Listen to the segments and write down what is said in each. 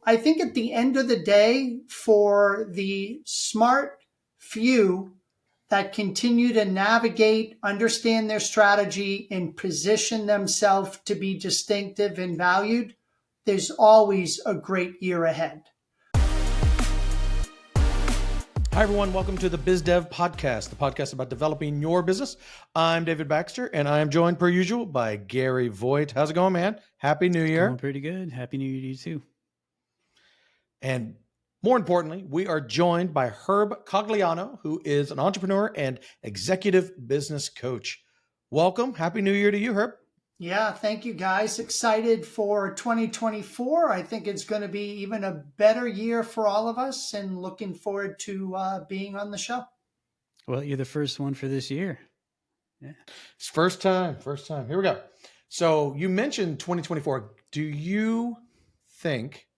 I think at the end of the day, for the smart few that continue to navigate, understand their strategy, and position themselves to be distinctive and valued, there's always a great year ahead. Hi, everyone. Welcome to the BizDev Podcast, the podcast about developing your business. I'm David Baxter, and I am joined, per usual, by Gary Voigt. How's it going, man? Happy New Year. Going pretty good. Happy New Year to you, too. And more importantly, we are joined by Herb Cogliano, who is an entrepreneur and executive business coach. Welcome. Happy New Year to you, Herb. Yeah, thank you, guys. Excited for 2024. I think it's going to be even a better year for all of us, and looking forward to being on the show. Well, you're the first one for this year. Yeah, it's first time. Here we go. So you mentioned 2024. Do you think,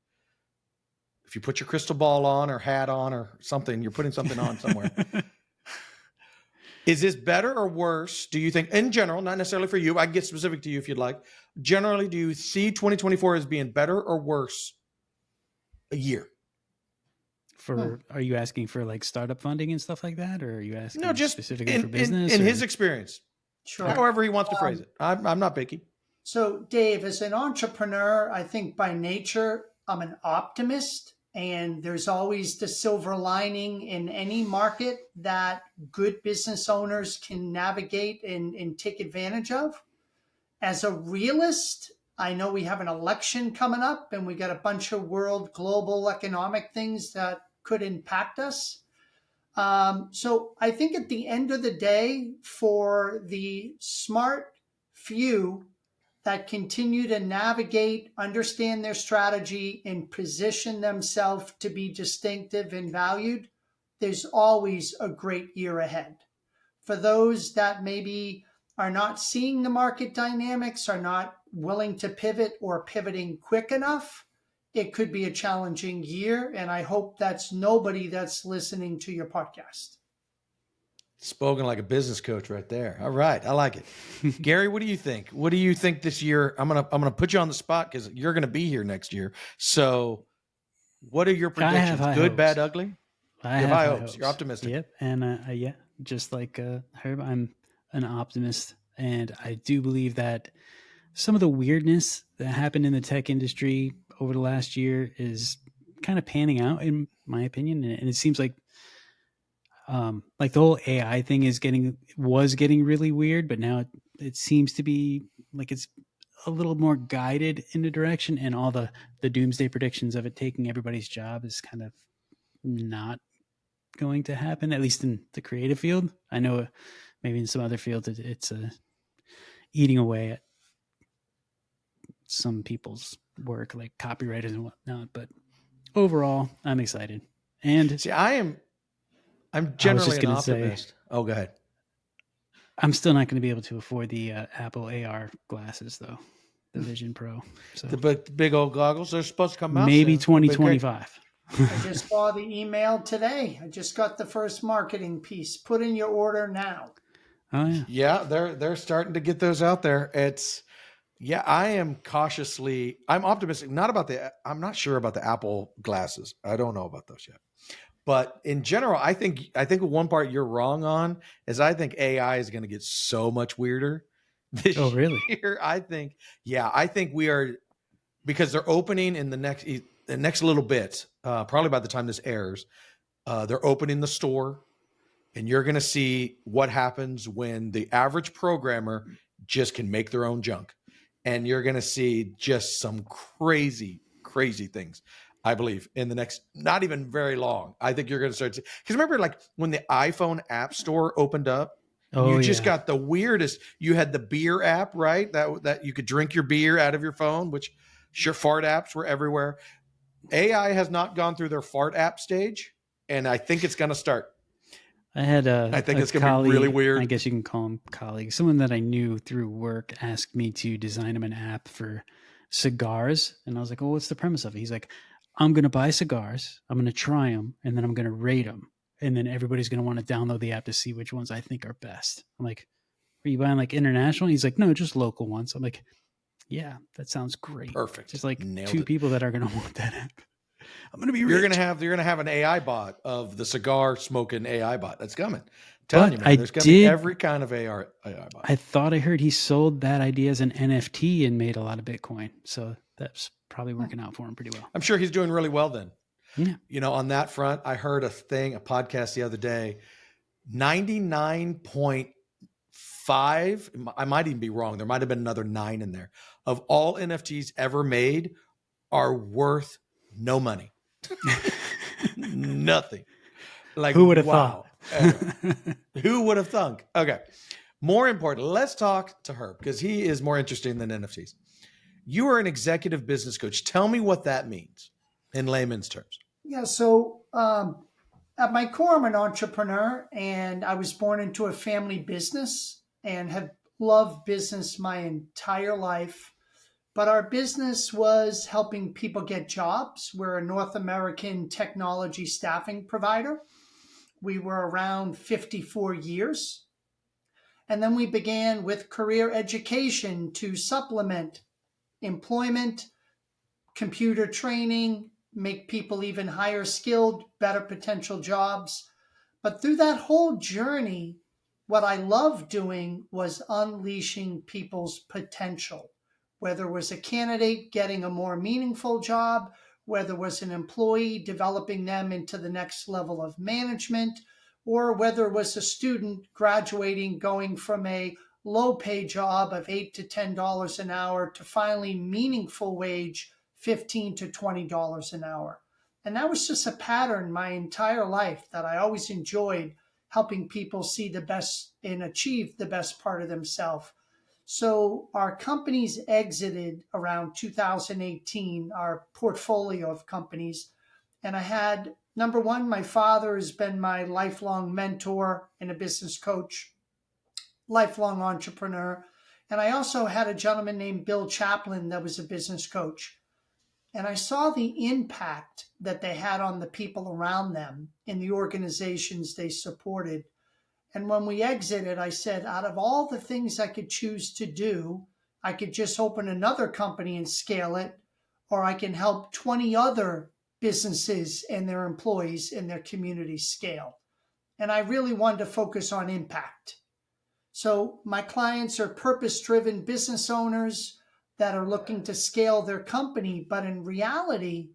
if you put your crystal ball on or hat on or something, you're putting something on somewhere, is this better or worse, do you think, in general, not necessarily for you, I can get specific to you if you'd like. Generally, do you see 2024 as being better or worse a year? Are you asking for like startup funding and stuff like that? Or are you asking just specifically for business? In his experience. Sure. However he wants to phrase it. I'm not picky. So, Dave, as an entrepreneur, I think by nature, I'm an optimist. And there's always the silver lining in any market that good business owners can navigate and take advantage of. As a realist, I know we have an election coming up and we got a bunch of world global economic things that could impact us. So I think at the end of the day, for the smart few that continue to navigate, understand their strategy, and position themselves to be distinctive and valued, there's always a great year ahead. For those that maybe are not seeing the market dynamics, are not willing to pivot or pivoting quick enough, it could be a challenging year. And I hope that's nobody that's listening to your podcast. Spoken like a business coach right there. All right. I like it. Gary, what do you think? What do you think this year? I'm going to put you on the spot because you're going to be here next year. So what are your predictions? Good, hopes. Bad, ugly? I have high hopes. You're optimistic. Yep. And just like Herb, I'm an optimist. And I do believe that some of the weirdness that happened in the tech industry over the last year is kind of panning out, in my opinion. And it seems like the whole AI thing was getting really weird, but now it seems to be like it's a little more guided in the direction, and all the doomsday predictions of it taking everybody's job is kind of not going to happen, at least in the creative field. I know maybe in some other fields it's eating away at some people's work, like copywriters and whatnot. But overall, I'm excited. And see, I'm generally an optimist. Go ahead. I'm still not going to be able to afford the Apple AR glasses, though, the Vision Pro. So the big old goggles, they're supposed to come out maybe soon. 2025. I just saw the email today. I just got the first marketing piece. Put in your order now. Oh yeah. Yeah, they're starting to get those out there. I'm optimistic. I'm not sure about the Apple glasses. I don't know about those yet. But in general, I think one part you're wrong on is I think AI is going to get so much weirder this year. Oh, really? I think we are, because they're opening in the next little bit, probably by the time this airs, they're opening the store, and you're going to see what happens when the average programmer just can make their own junk. And you're going to see just some crazy, crazy things. I believe in the next, not even very long. I think you're going to start to, because remember, like when the iPhone App Store opened up, you just got the weirdest. You had the beer app, right? That you could drink your beer out of your phone, which sure, fart apps were everywhere. AI has not gone through their fart app stage, and I think it's going to start. I had I think it's going to be really weird. I guess you can call him colleague. Someone that I knew through work asked me to design him an app for cigars, and I was like, "Oh, what's the premise of it?" He's like, I'm going to buy cigars, I'm going to try them, and then I'm going to rate them. And then everybody's going to want to download the app to see which ones I think are best. I'm like, are you buying like international? He's like, no, just local ones. I'm like, yeah, that sounds great. Perfect. Just like Nailed two it. people that are going to want that app. I'm going to be You're rich. gonna have an AI bot of the cigar smoking AI bot. That's coming. I'm telling you, But man. There's gonna be every kind of AI bot. I thought I heard he sold that idea as an NFT and made a lot of Bitcoin. So that's probably working out for him pretty well. I'm sure he's doing really well then. Yeah. You know, on that front, I heard a podcast the other day. 99.5, I might even be wrong. There might have been another 9 in there, of all NFTs ever made are worth no money. Nothing. Like, Who would have wow. thought? Anyway, who would have thunk? Okay. More important, let's talk to Herb because he is more interesting than NFTs. You are an executive business coach. Tell me what that means in layman's terms. Yeah. So at my core, I'm an entrepreneur, and I was born into a family business and have loved business my entire life. But our business was helping people get jobs. We're a North American technology staffing provider. We were around 54 years. And then we began with career education to supplement employment, computer training, make people even higher skilled, better potential jobs. But through that whole journey, what I loved doing was unleashing people's potential, whether it was a candidate getting a more meaningful job, whether it was an employee developing them into the next level of management, or whether it was a student graduating, going from a low pay job of $8 to $10 an hour to finally meaningful wage, $15 to $20 an hour. And that was just a pattern my entire life that I always enjoyed, helping people see the best and achieve the best part of themselves. So our companies exited around 2018, our portfolio of companies. And I had, number one, my father has been my lifelong mentor and a business coach, lifelong entrepreneur. And I also had a gentleman named Bill Chaplin that was a business coach. And I saw the impact that they had on the people around them in the organizations they supported. And when we exited, I said, out of all the things I could choose to do, I could just open another company and scale it, or I can help 20 other businesses and their employees in their community scale. And I really wanted to focus on impact. So my clients are purpose-driven business owners that are looking to scale their company, but in reality,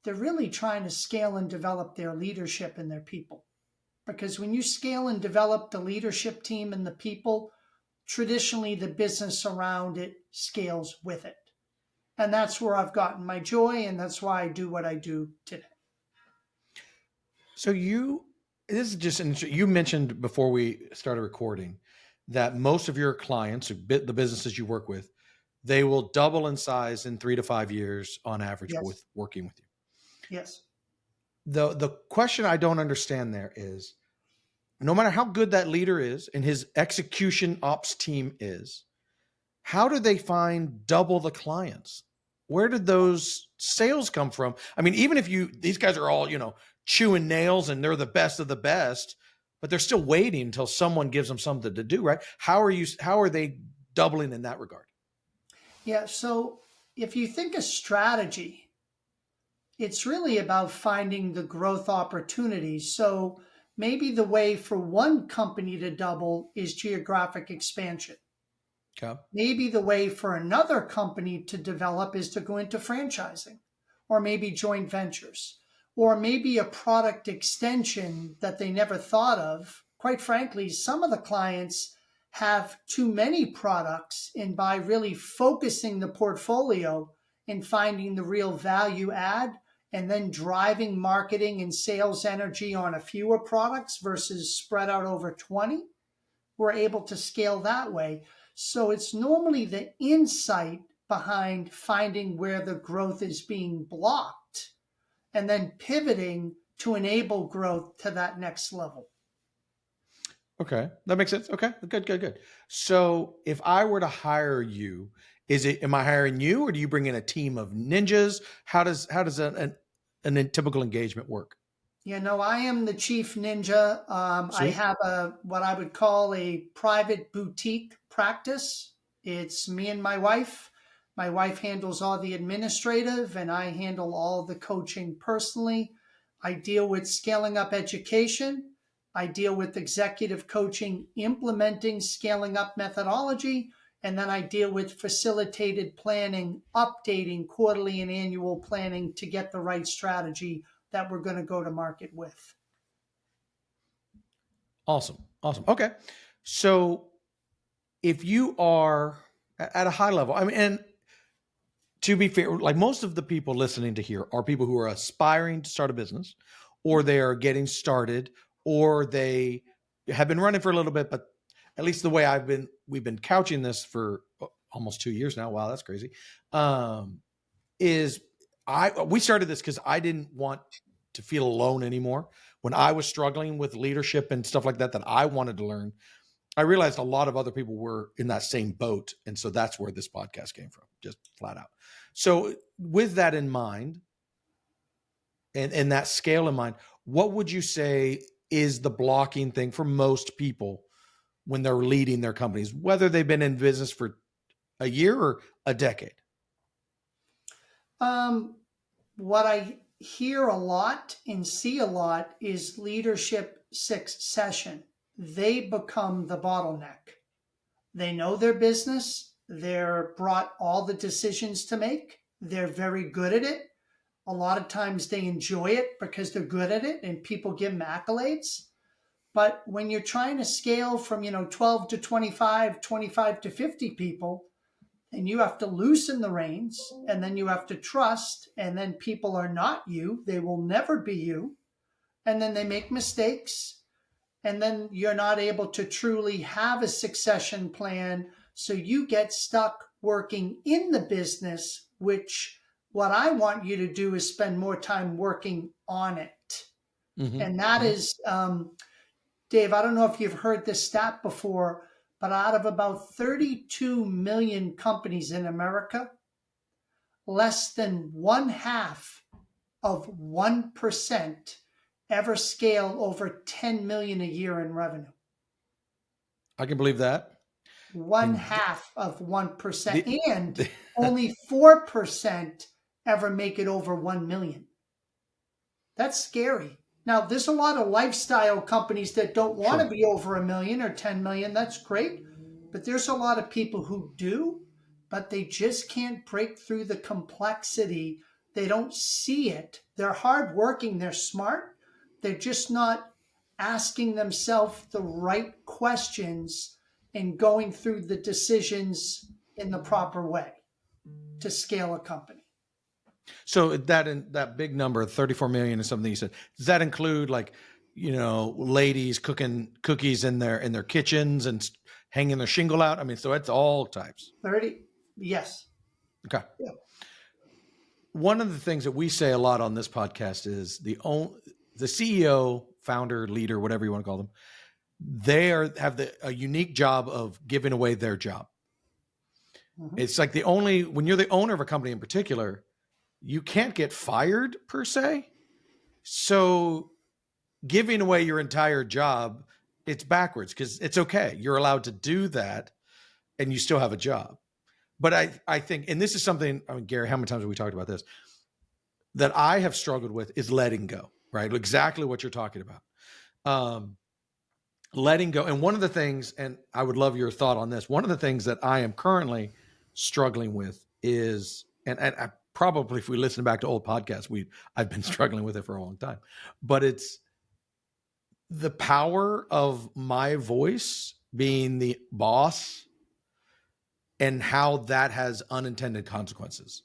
they're really trying to scale and develop their leadership and their people. Because when you scale and develop the leadership team and the people, traditionally the business around it scales with it. And that's where I've gotten my joy, and that's why I do what I do today. So this is just you mentioned before we started recording that most of your clients, the businesses you work with, they will double in size in 3 to 5 years on average Yes. with working with you. Yes. The question I don't understand there is, no matter how good that leader is and his execution ops team is, how do they find double the clients? Where did those sales come from? I mean, even if these guys are all, chewing nails and they're the best of the best, but they're still waiting until someone gives them something to do, right? How are they doubling in that regard? Yeah. So if you think of strategy, it's really about finding the growth opportunities. So maybe the way for one company to double is geographic expansion. Okay. Maybe the way for another company to develop is to go into franchising, or maybe joint ventures, or maybe a product extension that they never thought of. Quite frankly, some of the clients have too many products, and by really focusing the portfolio and finding the real value add, and then driving marketing and sales energy on a fewer products versus spread out over 20, we're able to scale that way. So it's normally the insight behind finding where the growth is being blocked and then pivoting to enable growth to that next level. Okay. That makes sense. Okay. Good. So if I were to hire you, am I hiring you, or do you bring in a team of ninjas? How does a typical engagement work? I am the chief ninja. I have what I would call a private boutique practice. It's me and my wife. My wife handles all the administrative, and I handle all the coaching personally. I deal with scaling up education. I deal with executive coaching, implementing scaling up methodology, and then I deal with facilitated planning, updating quarterly and annual planning to get the right strategy that we're going to go to market with. Awesome. Okay. So if you are at a high level, I mean, and to be fair, like most of the people listening to here are people who are aspiring to start a business, or they are getting started, or they have been running for a little bit, but at least the way we've been couching this for almost 2 years now. Wow, that's crazy. We started this because I didn't want to feel alone anymore. When I was struggling with leadership and stuff like that I wanted to learn, I realized a lot of other people were in that same boat. And so that's where this podcast came from, just flat out. So with that in mind, and that scale in mind, what would you say is the blocking thing for most people when they're leading their companies, whether they've been in business for a year or a decade? What I hear a lot and see a lot is leadership succession. They become the bottleneck. They know their business. They're brought all the decisions to make. They're very good at it. A lot of times they enjoy it because they're good at it and people give them accolades. But when you're trying to scale from, 12 to 25, 25 to 50 people, and you have to loosen the reins, and then you have to trust, and then people are not you. They will never be you. And then they make mistakes, and then you're not able to truly have a succession plan. So you get stuck working in the business, which what I want you to do is spend more time working on it. Mm-hmm. And that is, Dave, I don't know if you've heard this stat before, but out of about 32 million companies in America, less than 1/2 of 1% ever scale over 10 million a year in revenue. I can believe that. 1/2 of 1%, and only 4% ever make it over 1 million. That's scary. Now, there's a lot of lifestyle companies that don't want to be over 1 million or 10 million. That's great. But there's a lot of people who do, but they just can't break through the complexity. They don't see it. They're hardworking. They're smart. They're just not asking themselves the right questions and going through the decisions in the proper way to scale a company. So that big number, 34 million is something you said. Does that include ladies cooking cookies in their kitchens and hanging their shingle out? I mean, so it's all types. 30, yes. Okay. Yeah. One of the things that we say a lot on this podcast is the CEO, founder, leader, whatever you want to call them, they have a unique job of giving away their job. Mm-hmm. It's like when you're the owner of a company in particular, you can't get fired per se. So giving away your entire job, it's backwards because it's okay. You're allowed to do that and you still have a job. But I think, and this is something, Gary, how many times have we talked about this, that I have struggled with is letting go, right? Exactly what you're talking about. Letting go. And one of the things, and I would love your thought on this, one of the things that I am currently struggling with is, and I probably, if we listen back to old podcasts, I've been struggling with it for a long time, but it's the power of my voice being the boss and how that has unintended consequences.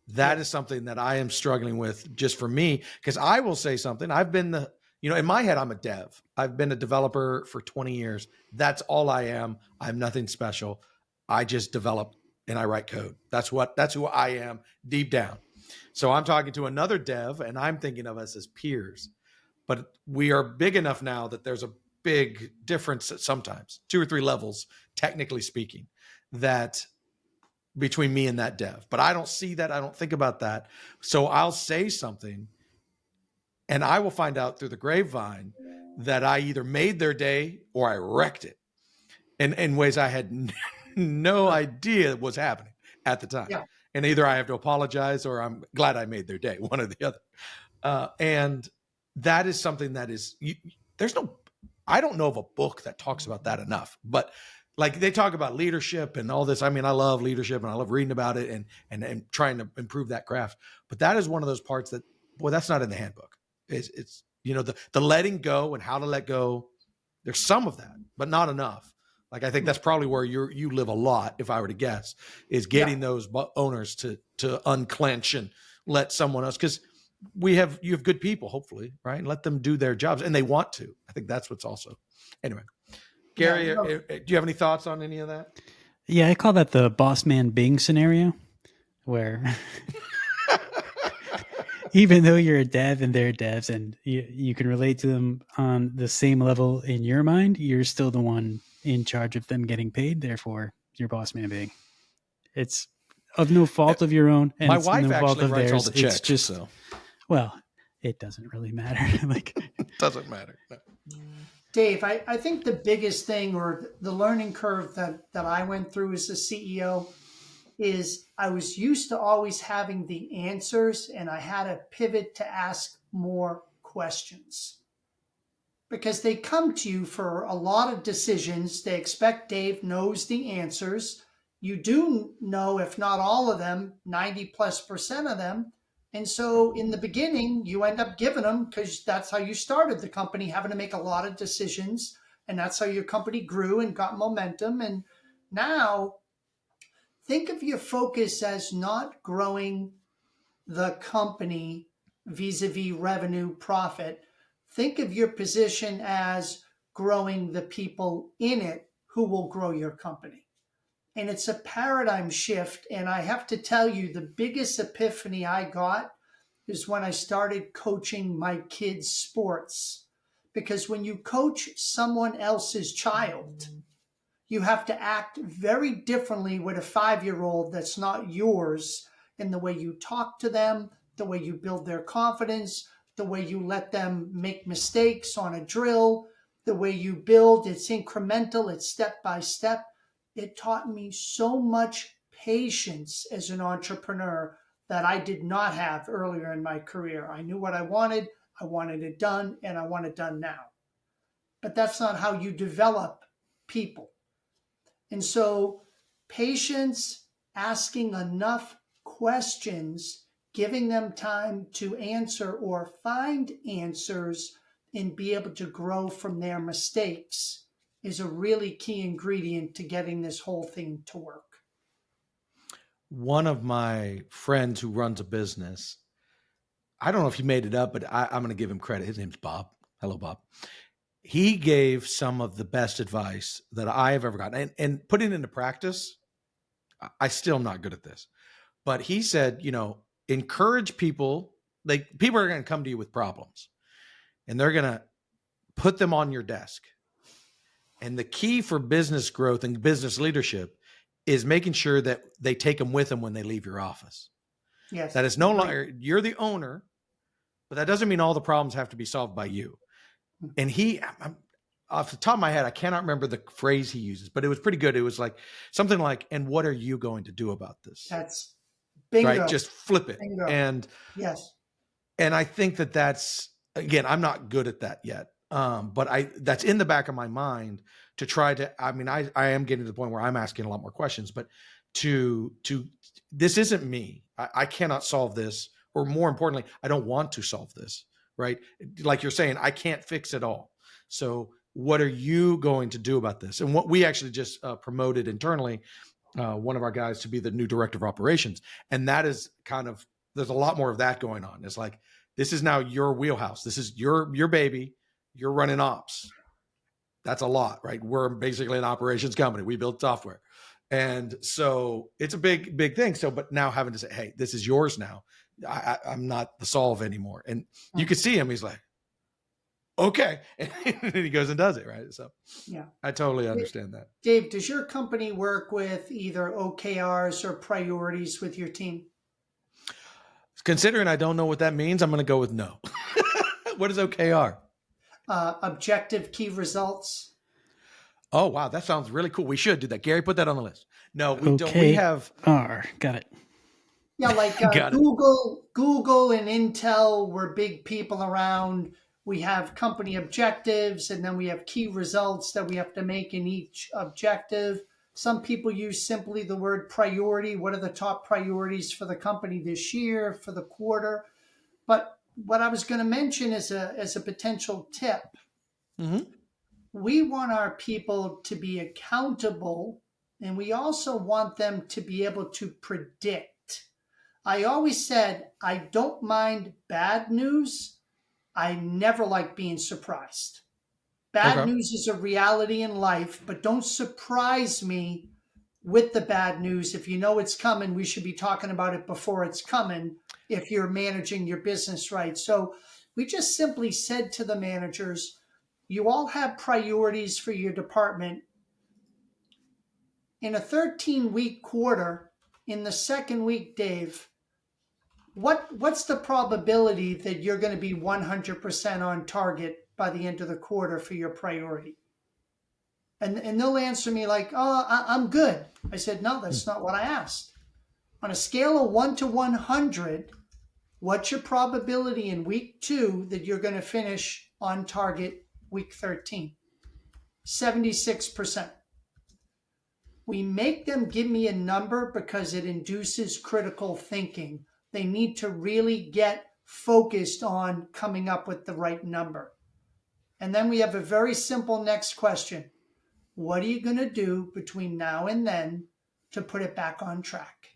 That is something that I am struggling with just for me, because I will say something. I've been in my head, I'm a dev. I've been a developer for 20 years. That's all I am. I'm nothing special. I just develop and I write code. That's who I am deep down. So I'm talking to another dev and I'm thinking of us as peers, but we are big enough now that there's a big difference at sometimes 2 or 3 levels, technically speaking, that between me and that dev, but I don't see that. I don't think about that. So I'll say something and I will find out through the grapevine that I either made their day or I wrecked it in ways I had no idea was happening at the time. Yeah. And either I have to apologize or I'm glad I made their day, one or the other. And that is something that is, I don't know of a book that talks about that enough, but like they talk about leadership and all this. I mean, I love leadership and I love reading about it and trying to improve that craft. But that is one of those parts that, boy, that's not in the handbook. It's the letting go and how to let go. There's some of that, but not enough. Like, I think that's probably where you live a lot, if I were to guess, is getting those owners to unclench and let someone else, because you have good people, hopefully, right? And let them do their jobs, and they want to. I think that's what's also. Anyway, Gary, do you have any thoughts on any of that? Yeah, I call that the boss man Bing scenario, where even though you're a dev and they're devs and you can relate to them on the same level in your mind, you're still the one in charge of them getting paid. Therefore, you're boss man Bing. It's of no fault of your own, and my it's wife no fault actually of writes theirs. all the checks. It's just, so well, it doesn't really matter. Like, it doesn't matter. No. Dave, I think the biggest thing, or the learning curve that I went through as a CEO, is I was used to always having the answers, and I had to pivot to ask more questions. Because they come to you for a lot of decisions. They expect Dave knows the answers. You do know, if not all of them, 90+% of them. And so in the beginning, you end up giving them because that's how you started the company, having to make a lot of decisions. And that's how your company grew and got momentum. And now think of your focus as not growing the company vis-a-vis revenue, profit. Think of your position as growing the people in it who will grow your company. And it's a paradigm shift. And I have to tell you, the biggest epiphany I got is when I started coaching my kids' sports. Because when you coach someone else's child, you have to act very differently with a 5-year-old that's not yours, in the way you talk to them, the way you build their confidence, the way you let them make mistakes on a drill, the way you build. It's incremental, it's step by step. It taught me so much patience as an entrepreneur that I did not have earlier in my career. I knew what I wanted it done, and I want it done now. But that's not how you develop people. And so patience, asking enough questions, giving them time to answer or find answers and be able to grow from their mistakes is a really key ingredient to getting this whole thing to work. One of my friends who runs a business, I don't know if he made it up, but I'm going to give him credit. His name's Bob. Hello, Bob. He gave some of the best advice that I have ever gotten, and putting it into practice, I still am not good at this, but he said, encourage people. People are going to come to you with problems and they're going to put them on your desk. And the key for business growth and business leadership is making sure that they take them with them when they leave your office. Yes. That is no longer, you're the owner, but that doesn't mean all the problems have to be solved by you. And off the top of my head, I cannot remember the phrase he uses, but it was pretty good. It was like something like, and what are you going to do about this? That's bingo. Right? Just flip it. Bingo. And yes. And I think that's, again, I'm not good at that yet. But that's in the back of my mind to try to, I am getting to the point where I'm asking a lot more questions, but this isn't me. I cannot solve this, or more importantly, I don't want to solve this, right? Like you're saying, I can't fix it all. So what are you going to do about this? And what we actually just promoted internally, one of our guys to be the new director of operations. And that is there's a lot more of that going on. It's like, this is now your wheelhouse. This is your baby. You're running ops. That's a lot, right? We're basically an operations company. We build software. And so it's a big, big thing. So, but now having to say, hey, this is yours now. I'm not the solve anymore. And you can see him. He's like, okay. And he goes and does it, right? So yeah, I totally understand that. Dave, does your company work with either OKRs or priorities with your team? Considering I don't know what that means, I'm going to go with no. What is OKR? Objective key results. Oh, wow. That sounds really cool. We should do that. Gary, put that on the list. No, we don't. We Okay. have Got it. Yeah, like got it. Google and Intel were big people around. We have company objectives, and then we have key results that we have to make in each objective. Some people use simply the word priority. What are the top priorities for the company this year, for the quarter? But what I was going to mention as a potential tip, Hmm. we want our people to be accountable, and we also want them to be able to predict. I always said, I don't mind bad news. I never like being surprised. Bad Okay. news is a reality in life, but don't surprise me with the bad news. If you know it's coming, we should be talking about it before it's coming if you're managing your business right. So we just simply said to the managers, you all have priorities for your department. In a 13-week quarter, in the second week, Dave, what's the probability that you're going to be 100% on target by the end of the quarter for your priority? And they'll answer me like, oh, I'm good. I said, no, that's not what I asked. On a scale of 1 to 100, what's your probability in week 2 that you're going to finish on target week 13? 76%. We make them give me a number because it induces critical thinking. They need to really get focused on coming up with the right number. And then we have a very simple next question. What are you going to do between now and then to put it back on track?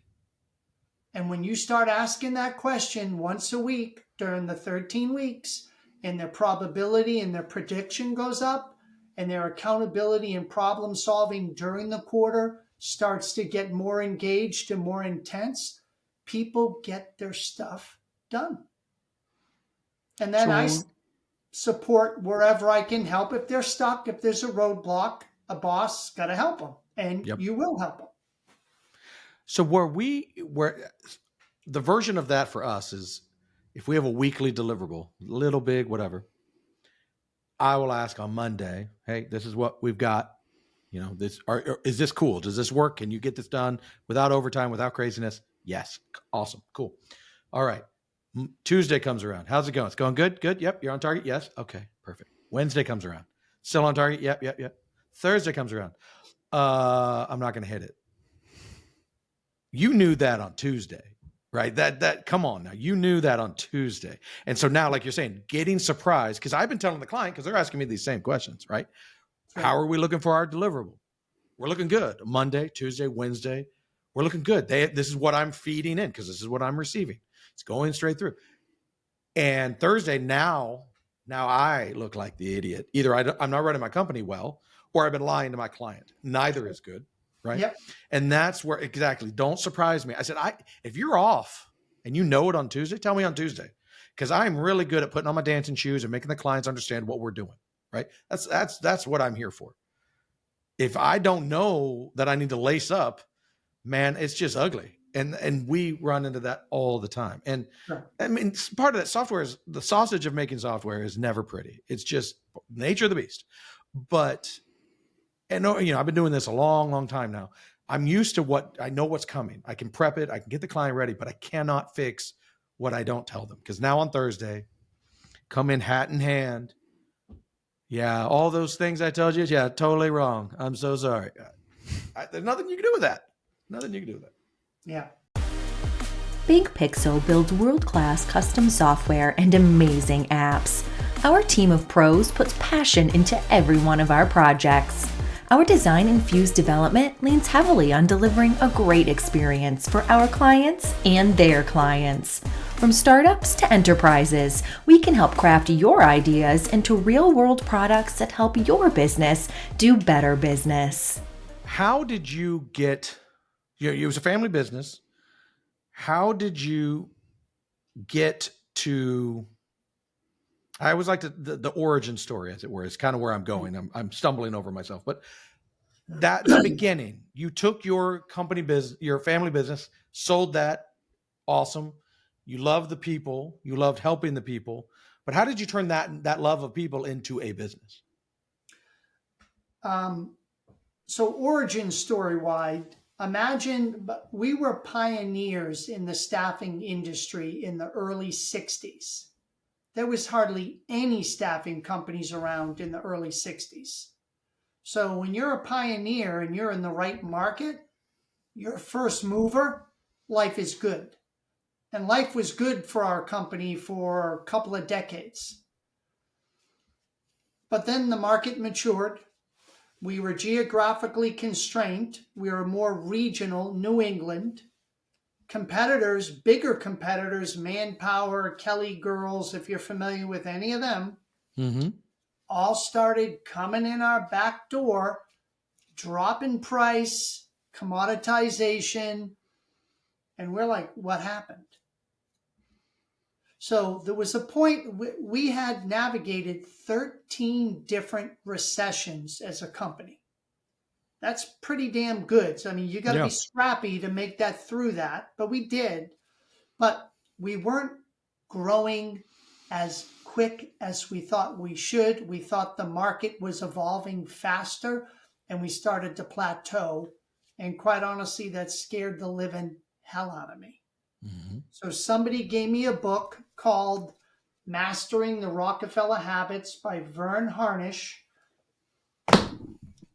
And when you start asking that question once a week during the 13 weeks, and their probability and their prediction goes up, and their accountability and problem solving during the quarter starts to get more engaged and more intense, people get their stuff done. And then I So support wherever I can help. If they're stuck, if there's a roadblock, a boss got to help them, and Yep. you will help them. So where the version of that for us is if we have a weekly deliverable, little, big, whatever, I will ask on Monday, hey, this is what we've got. You know, is this cool? Does this work? Can you get this done without overtime, without craziness? Yes. Awesome. Cool. All right. Tuesday comes around. How's it going? It's going good. Good. Yep. You're on target. Yes. Okay. Perfect. Wednesday comes around. Still on target. Yep. Yep. Yep. Thursday comes around. I'm not going to hit it. You knew that on Tuesday, right? That come on now. You knew that on Tuesday. And so now, like you're saying, getting surprised, because I've been telling the client, because they're asking me these same questions, right? How are we looking for our deliverable? We're looking good. Monday, Tuesday, Wednesday, we're looking good. This is what I'm feeding in because this is what I'm receiving. It's going straight through. And Thursday, now I look like the idiot. Either I'm not running my company well, or I've been lying to my client. Neither is good, right? Yep. And that's where exactly. Don't surprise me. I said, if you're off and you know it on Tuesday, tell me on Tuesday, because I'm really good at putting on my dancing shoes and making the clients understand what we're doing. Right? That's what I'm here for. If I don't know that I need to lace up, man, it's just ugly. And we run into that all the time. And Sure. I mean, part of that software is the sausage of making software is never pretty. It's just nature of the beast. But, and you know, I've been doing this a long, long time now. I'm used to I know what's coming. I can prep it. I can get the client ready, but I cannot fix what I don't tell them. Because now on Thursday, come in hat in hand. Yeah, all those things I told you, yeah, totally wrong. I'm so sorry. There's nothing you can do with that. Nothing you can do with that. Yeah. Big Pixel builds world-class custom software and amazing apps. Our team of pros puts passion into every one of our projects. Our design-infused development leans heavily on delivering a great experience for our clients and their clients. From startups to enterprises, we can help craft your ideas into real-world products that help your business do better business. How did you get, it was a family business. How did you get to, I always like the origin story, as it were, is kind of where I'm going. I'm stumbling over myself, but the beginning, you took your company business, your family business, sold that. Awesome. You loved the people. You loved helping the people. But how did you turn that love of people into a business? So origin story wide, Imagine, we were pioneers in the staffing industry in the early 60s. There was hardly any staffing companies around in the early 60s. So when you're a pioneer and you're in the right market, you're a first mover, life is good. And life was good for our company for a couple of decades. But then the market matured. We were geographically constrained. We were more regional, New England. Competitors, bigger competitors, Manpower, Kelly Girls, if you're familiar with any of them, Mm-hmm. all started coming in our back door, dropping price, commoditization, and we're like, what happened? So there was a point we had navigated 13 different recessions as a company. That's pretty damn good. So, I mean, you got to be Yeah. scrappy to make that through that, but we did. But we weren't growing as quick as we thought we should. We thought the market was evolving faster and we started to plateau. And quite honestly, that scared the living hell out of me. Mm-hmm. So somebody gave me a book called Mastering the Rockefeller Habits by Vern Harnish.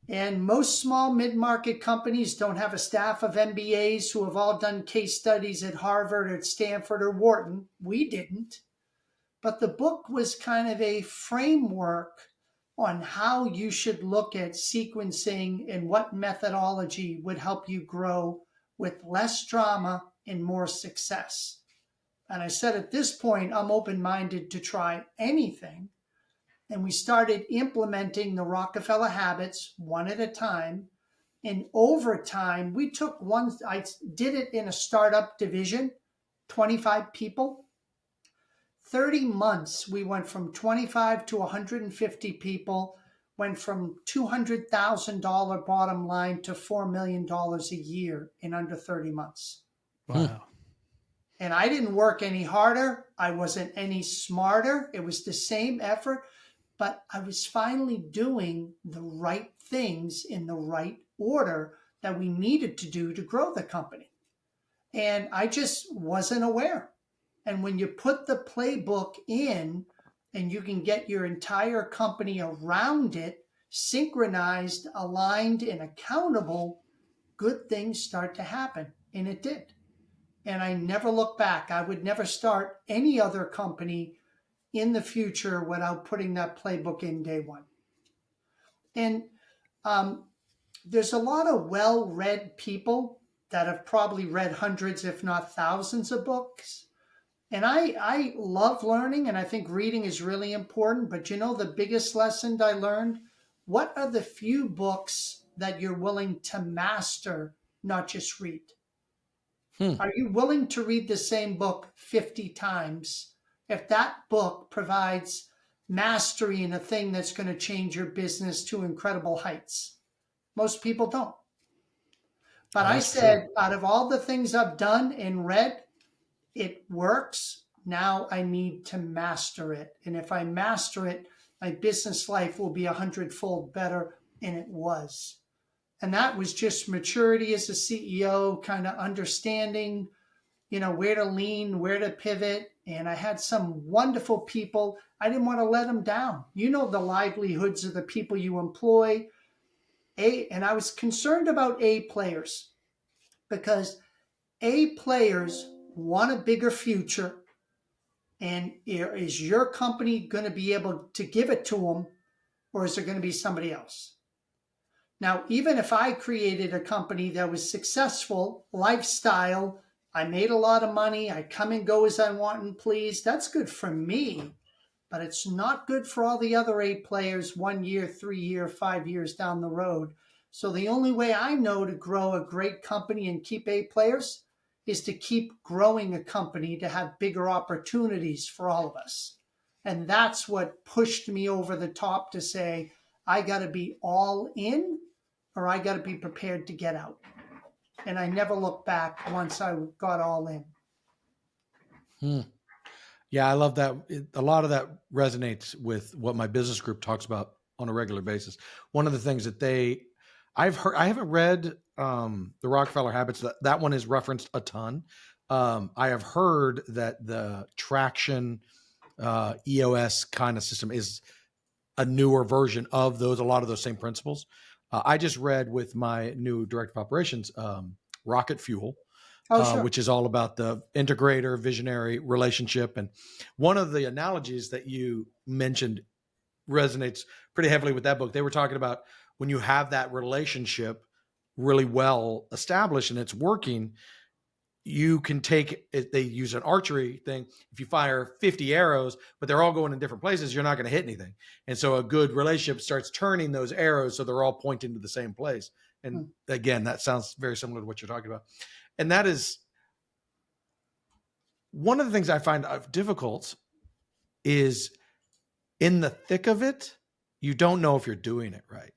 And most small mid-market companies don't have a staff of MBAs who have all done case studies at Harvard or at Stanford or Wharton. We didn't. But the book was kind of a framework on how you should look at sequencing and what methodology would help you grow with less drama and more success. And I said, at this point, I'm open-minded to try anything. And we started implementing the Rockefeller habits one at a time. And over time, we took one, I did it in a startup division, 25 people. 30 months, we went from 25 to 150 people, went from $200,000 bottom line to $4 million a year in under 30 months. Wow. And I didn't work any harder. I wasn't any smarter. It was the same effort, but I was finally doing the right things in the right order that we needed to do to grow the company. And I just wasn't aware. And when you put the playbook in and you can get your entire company around it, synchronized, aligned, and accountable, good things start to happen. And it did. And I never look back. I would never start any other company in the future without putting that playbook in day one. And there's a lot of well-read people that have probably read hundreds, if not thousands of books. And I love learning, and I think reading is really important. But you know, the biggest lesson I learned, what are the few books that you're willing to master, not just read? Are you willing to read the same book 50 times if that book provides mastery in a thing that's going to change your business to incredible heights? Most people don't. But I said, out of all the things I've done and read, it works. Now I need to master it. And if I master it, my business life will be 100-fold better. And it was. And that was just maturity as a CEO, kind of understanding, where to lean, where to pivot. And I had some wonderful people. I didn't want to let them down. You know, the livelihoods of the people you employ. And I was concerned about A players because A players want a bigger future. And is your company going to be able to give it to them, or is it going to be somebody else? Now, even if I created a company that was successful, lifestyle, I made a lot of money, I come and go as I want and please, that's good for me, but it's not good for all the other A players 1 year, 3 year, 5 years down the road. So the only way I know to grow a great company and keep A players is to keep growing a company to have bigger opportunities for all of us. And that's what pushed me over the top to say, I got to be all in, or I got to be prepared to get out. And I never looked back once I got all in. Yeah, I love that. A lot of that resonates with what my business group talks about on a regular basis. One of the things that I haven't read the Rockefeller Habits. That one is referenced a ton. I have heard that the traction EOS kind of system is a newer version of a lot of those same principles. I just read with my new director of operations, Rocket Fuel, Oh, sure. which is all about the integrator, visionary relationship. And one of the analogies that you mentioned resonates pretty heavily with that book. They were talking about when you have that relationship really well established and it's working, you can take it. They use an archery thing. If you fire 50 arrows, but they're all going in different places, you're not going to hit anything. And so a good relationship starts turning those arrows so they're all pointing to the same place. And again, that sounds very similar to what you're talking about. And that is one of the things I find difficult is in the thick of it, you don't know if you're doing it right.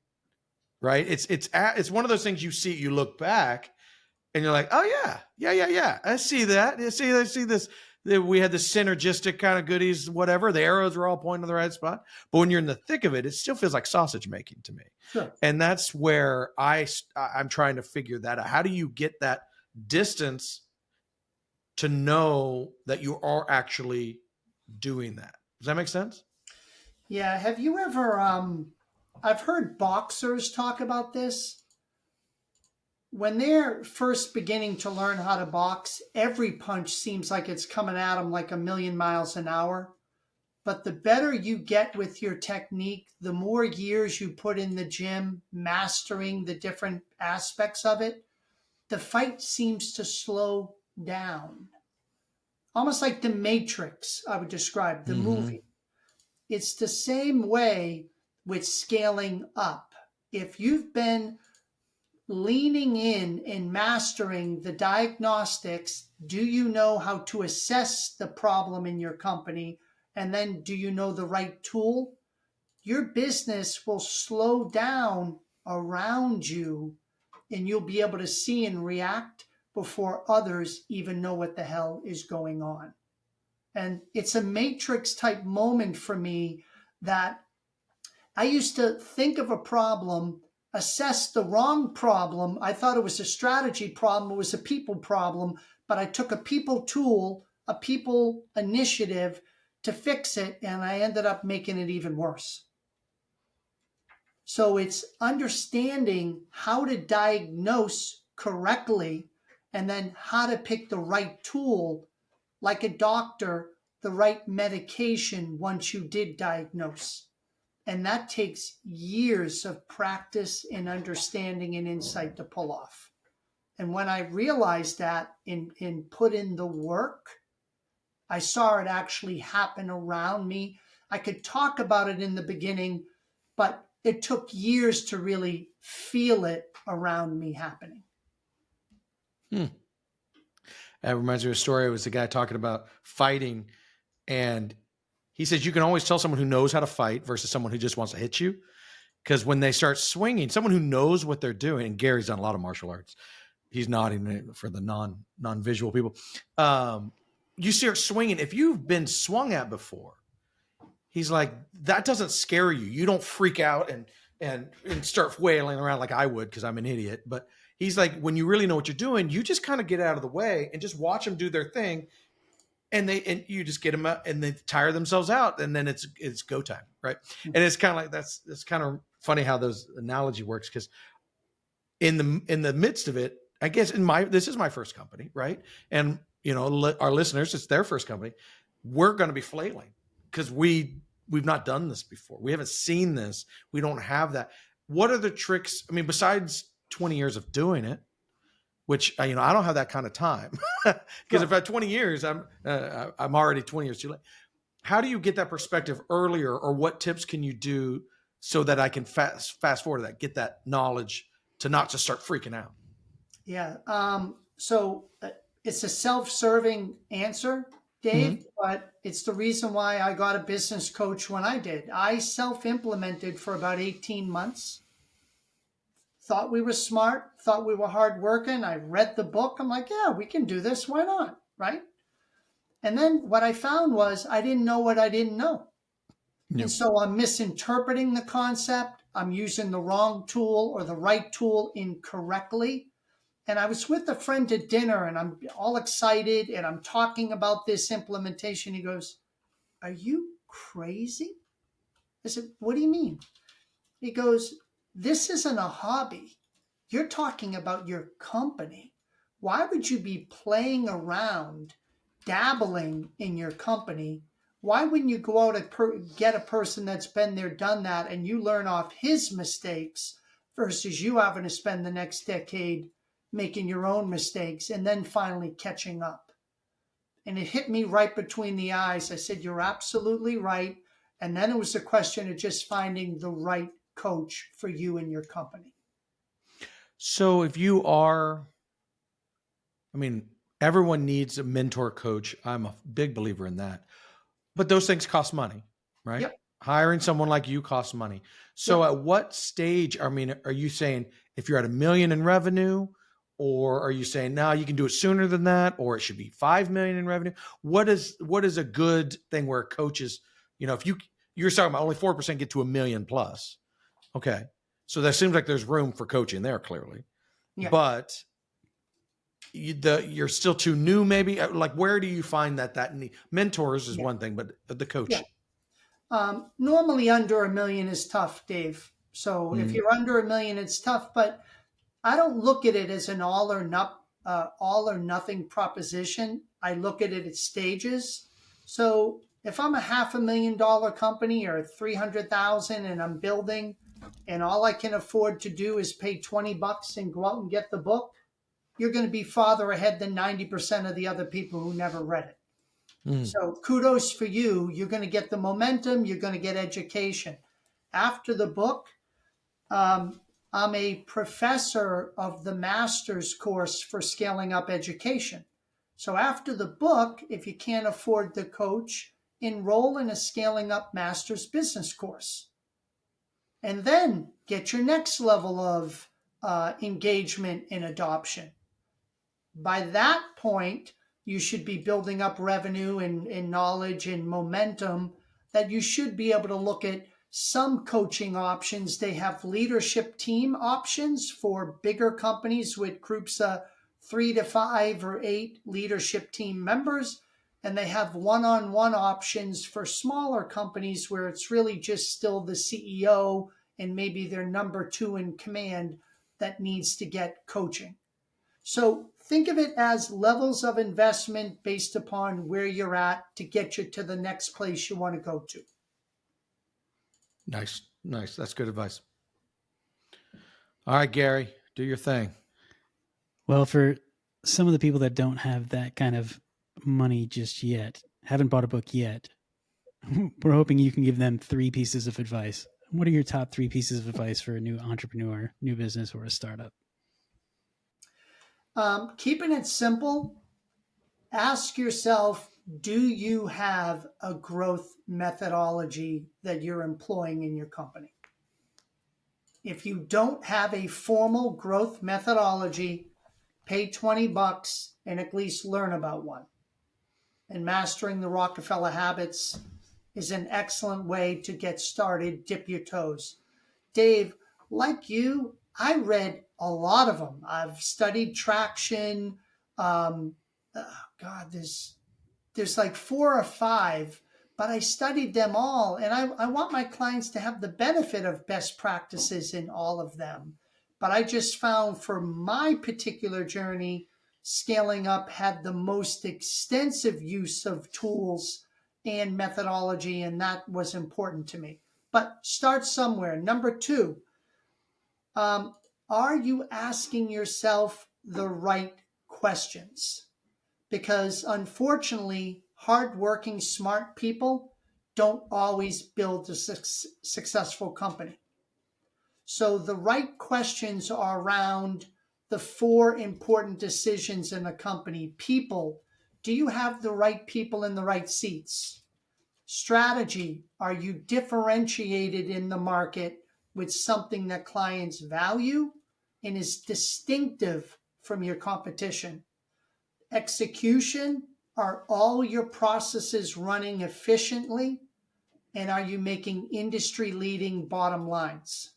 Right. It's one of those things you see, you look back and you're like, oh yeah. I see that. I see this. We had this synergistic kind of goodies, whatever. The arrows are all pointing to the right spot. But when you're in the thick of it, it still feels like sausage making to me. Sure. And that's where I'm trying to figure that out. How do you get that distance to know that you are actually doing that? Does that make sense? Yeah. Have you ever, I've heard boxers talk about this. When they're first beginning to learn how to box, every punch seems like it's coming at them like a million miles an hour. But the better you get with your technique, the more years you put in the gym, mastering the different aspects of it, the fight seems to slow down. Almost like the Matrix, I would describe, the movie. It's the same way with scaling up. If you've been leaning in and mastering the diagnostics, do you know how to assess the problem in your company? And then do you know the right tool? Your business will slow down around you and you'll be able to see and react before others even know what the hell is going on. And it's a matrix type moment for me that I used to think of a problem, assess the wrong problem. I thought it was a strategy problem. It was a people problem, but I took a people tool, a people initiative to fix it, and I ended up making it even worse. So it's understanding how to diagnose correctly and then how to pick the right tool, like a doctor, the right medication once you did diagnose. And that takes years of practice and understanding and insight to pull off. And when I realized that and put in the work, I saw it actually happen around me. I could talk about it in the beginning, but it took years to really feel it around me happening. That reminds me of a story. It was a guy talking about fighting, and he says you can always tell someone who knows how to fight versus someone who just wants to hit you. Because when they start swinging, someone who knows what they're doing, and Gary's done a lot of martial arts. He's nodding for the non-visual people. You start swinging. If you've been swung at before, he's like, that doesn't scare you. You don't freak out and start wailing around like I would because I'm an idiot. But he's like, when you really know what you're doing, you just kind of get out of the way and just watch them do their thing. And you just get them out and they tire themselves out, and then it's go time, right? And it's kind of like that's kind of funny how those analogy works, because in the midst of it, I guess this is my first company, right? And our listeners, it's their first company. We're going to be flailing because we've not done this before. We haven't seen this. We don't have that. What are the tricks? I mean, besides 20 years of doing it, which I don't have that kind of time, because if I had 20 years, I'm already 20 years too late. How do you get that perspective earlier, or what tips can you do so that I can fast forward to that, get that knowledge to not just start freaking out? Yeah. So it's a self-serving answer, Dave, but it's the reason why I got a business coach when I did. I self-implemented for about 18 months. Thought we were smart, thought we were hardworking. I read the book. I'm like, yeah, we can do this. Why not? Right? And then what I found was I didn't know what I didn't know. Yep. And so I'm misinterpreting the concept. I'm using the wrong tool or the right tool incorrectly. And I was with a friend at dinner and I'm all excited and I'm talking about this implementation. He goes, "Are you crazy?" I said, "What do you mean?" He goes, "This isn't a hobby. You're talking about your company. Why would you be playing around, dabbling in your company? Why wouldn't you go out and get a person that's been there, done that, and you learn off his mistakes versus you having to spend the next decade making your own mistakes and then finally catching up?" And it hit me right between the eyes. I said, "You're absolutely right." And then it was a question of just finding the right coach for you and your company. So if you are, I mean, everyone needs a mentor coach. I'm a big believer in that. But those things cost money, right? Yep. Hiring someone like you costs money. So Yep. at what stage, I mean, are you saying if you're at 1 million in revenue, or are you saying now you can do it sooner than that, or it should be 5 million in revenue? What is a good thing where coaches, if you're talking about only 4% get to 1 million plus. Okay. So that seems like there's room for coaching there clearly. Yeah. But you're still too new, maybe. Like, where do you find that need? Mentors is one thing, but the coach. Yeah. Normally under 1 million is tough, Dave. So if you're under 1 million, it's tough. But I don't look at it as an all or nothing proposition. I look at it at stages. So if I'm a $500,000 company or 300,000 and I'm building, and all I can afford to do is pay $20 and go out and get the book, you're going to be farther ahead than 90% of the other people who never read it. So kudos for you. You're going to get the momentum. You're going to get education. After the book, I'm a professor of the master's course for scaling up education. So after the book, if you can't afford the coach, enroll in a scaling up master's business course. And then get your next level of engagement and adoption. By that point, you should be building up revenue and knowledge and momentum that you should be able to look at some coaching options. They have leadership team options for bigger companies with groups of 3 to 5 or 8 leadership team members. And they have one-on-one options for smaller companies where it's really just still the CEO and maybe their number 2 in command that needs to get coaching. So think of it as levels of investment based upon where you're at to get you to the next place you want to go to. Nice. That's good advice. All right, Gary, do your thing. Well, for some of the people that don't have that kind of money just yet, haven't bought a book yet, we're hoping you can give them 3 pieces of advice. What are your top 3 pieces of advice for a new entrepreneur, new business, or a startup? Keeping it simple, ask yourself, do you have a growth methodology that you're employing in your company? If you don't have a formal growth methodology, pay $20 and at least learn about one. And mastering the Rockefeller habits is an excellent way to get started, dip your toes. Dave, like you, I read a lot of them. I've studied traction. There's like 4 or 5, but I studied them all. And I want my clients to have the benefit of best practices in all of them. But I just found for my particular journey, scaling up had the most extensive use of tools and methodology, and that was important to me. But start somewhere. Number 2, are you asking yourself the right questions? Because unfortunately, hardworking, smart people don't always build a successful company. So the right questions are around the 4 important decisions in a company. People, do you have the right people in the right seats? Strategy, are you differentiated in the market with something that clients value and is distinctive from your competition? Execution, are all your processes running efficiently? And are you making industry leading bottom lines?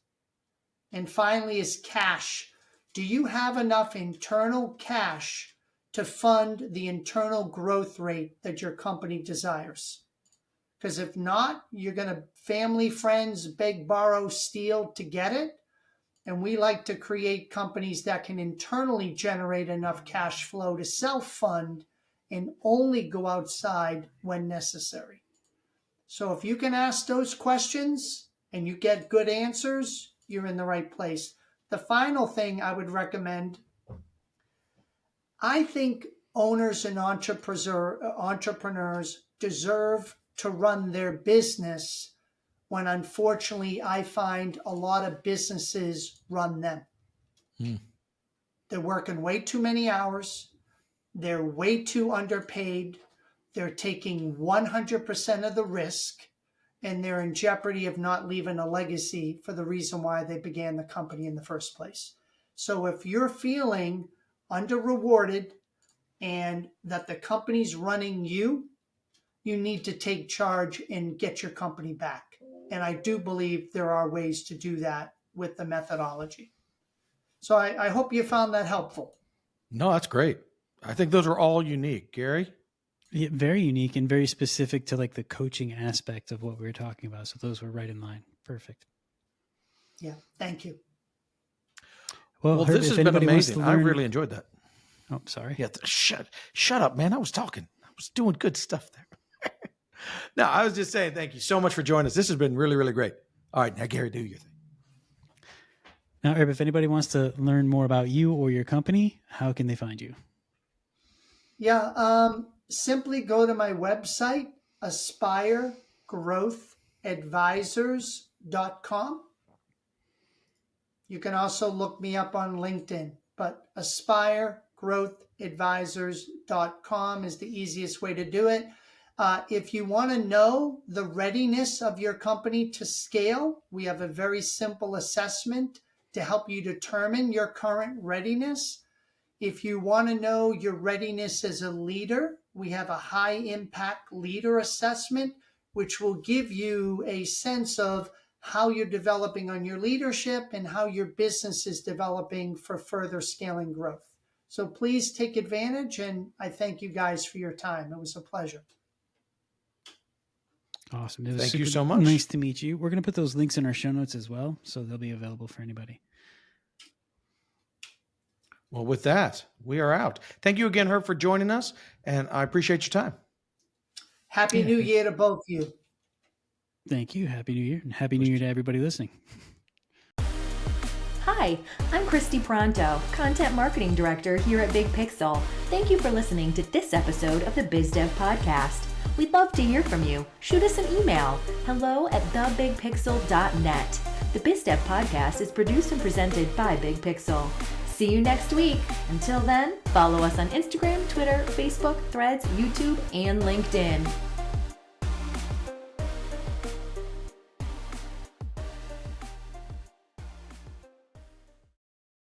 And finally is cash. Do you have enough internal cash to fund the internal growth rate that your company desires? Because if not, you're going to family, friends, beg, borrow, steal to get it. And we like to create companies that can internally generate enough cash flow to self-fund and only go outside when necessary. So if you can ask those questions and you get good answers, you're in the right place. The final thing I would recommend, I think owners and entrepreneurs deserve to run their business when unfortunately I find a lot of businesses run them. They're working way too many hours. They're way too underpaid. They're taking 100% of the risk, and they're in jeopardy of not leaving a legacy for the reason why they began the company in the first place. So if you're feeling under-rewarded and that the company's running you, you need to take charge and get your company back. And I do believe there are ways to do that with the methodology. So I hope you found that helpful. No, that's great. I think those are all unique. Gary? Yeah, very unique and very specific to like the coaching aspect of what we were talking about. So those were right in line. Perfect. Yeah, thank you. Well, Herb, this if has been anybody wants to amazing. I learn- really enjoyed that. Oh, sorry. Yeah, shut up, man. I was talking. I was doing good stuff there. No, I was just saying thank you so much for joining us. This has been really, really great. All right, now Gary, do your thing. Now, Herb, if anybody wants to learn more about you or your company, how can they find you? Yeah, simply go to my website, aspiregrowthadvisors.com. You can also look me up on LinkedIn, but aspiregrowthadvisors.com is the easiest way to do it. If you want to know the readiness of your company to scale, we have a very simple assessment to help you determine your current readiness. If you want to know your readiness as a leader, we have a high impact leader assessment, which will give you a sense of how you're developing on your leadership and how your business is developing for further scaling growth. So please take advantage, and I thank you guys for your time. It was a pleasure. Awesome. It was Thank you super so much. Nice to meet you. We're going to put those links in our show notes as well, so they'll be available for anybody. Well, with that, we are out. Thank you again, Herb, for joining us, and I appreciate your time. Happy New Year to both of you. Thank you. Happy New Year, and Happy New Year to everybody listening. Hi, I'm Christy Pronto, Content Marketing Director here at Big Pixel. Thank you for listening to this episode of the BizDev Podcast. We'd love to hear from you. Shoot us an email, hello@thebigpixel.net. The BizDev Podcast is produced and presented by Big Pixel. See you next week. Until then, follow us on Instagram, Twitter, Facebook, Threads, YouTube, and LinkedIn.